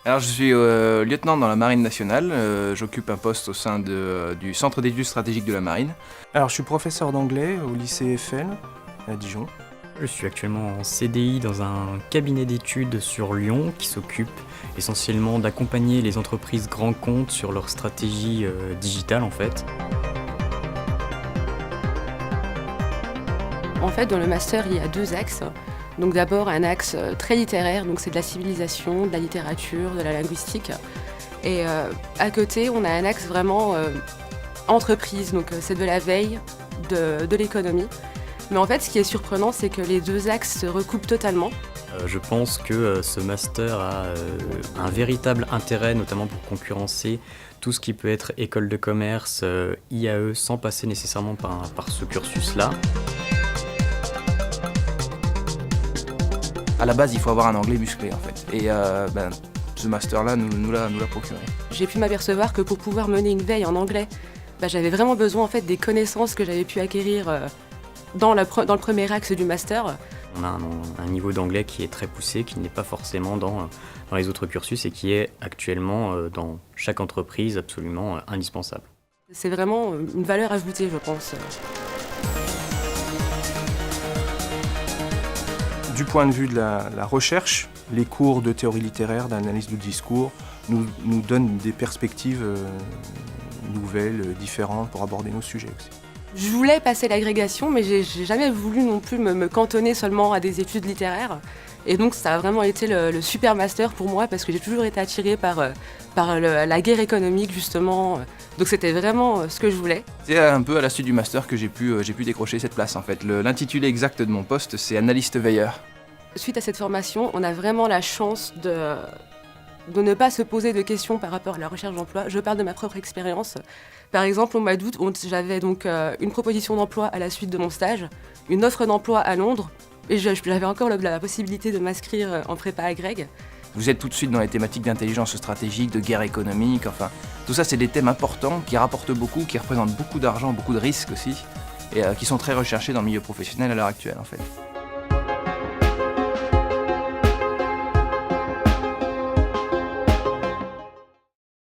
Alors je suis lieutenant dans la Marine nationale, j'occupe un poste au sein du Centre d'études stratégiques de la Marine. Alors je suis professeur d'anglais au lycée Eiffel à Dijon. Je suis actuellement en CDI dans un cabinet d'études sur Lyon qui s'occupe essentiellement d'accompagner les entreprises grands comptes sur leur stratégie digitale en fait. En fait, dans le master, il y a deux axes. Donc d'abord un axe très littéraire, donc c'est de la civilisation, de la littérature, de la linguistique. Et à côté, on a un axe vraiment entreprise, donc c'est de la veille, de l'économie. Mais en fait, ce qui est surprenant, c'est que les deux axes se recoupent totalement. Je pense que ce master a un véritable intérêt, notamment pour concurrencer tout ce qui peut être école de commerce, IAE, sans passer nécessairement par ce cursus-là. À la base, il faut avoir un anglais musclé en fait. Et ce master-là nous l'a procuré. J'ai pu m'apercevoir que pour pouvoir mener une veille en anglais, j'avais vraiment besoin en fait des connaissances que j'avais pu acquérir dans le premier axe du master. On a un niveau d'anglais qui est très poussé, qui n'est pas forcément dans les autres cursus et qui est actuellement dans chaque entreprise absolument indispensable. C'est vraiment une valeur ajoutée, je pense. Du point de vue de la recherche, les cours de théorie littéraire, d'analyse du discours nous donnent des perspectives nouvelles, différentes pour aborder nos sujets aussi. Je voulais passer l'agrégation, mais j'ai jamais voulu non plus me cantonner seulement à des études littéraires. Et donc ça a vraiment été le super master pour moi parce que j'ai toujours été attirée par la guerre économique justement. Donc c'était vraiment ce que je voulais. C'est un peu à la suite du master que j'ai pu décrocher cette place en fait. L'intitulé exact de mon poste, c'est analyste veilleur. Suite à cette formation, on a vraiment la chance de ne pas se poser de questions par rapport à la recherche d'emploi. Je parle de ma propre expérience. Par exemple, au mois d'août, j'avais donc une proposition d'emploi à la suite de mon stage, une offre d'emploi à Londres, et j'avais encore la possibilité de m'inscrire en prépa agrég. Vous êtes tout de suite dans les thématiques d'intelligence stratégique, de guerre économique, enfin, tout ça c'est des thèmes importants qui rapportent beaucoup, qui représentent beaucoup d'argent, beaucoup de risques aussi, et qui sont très recherchés dans le milieu professionnel à l'heure actuelle en fait.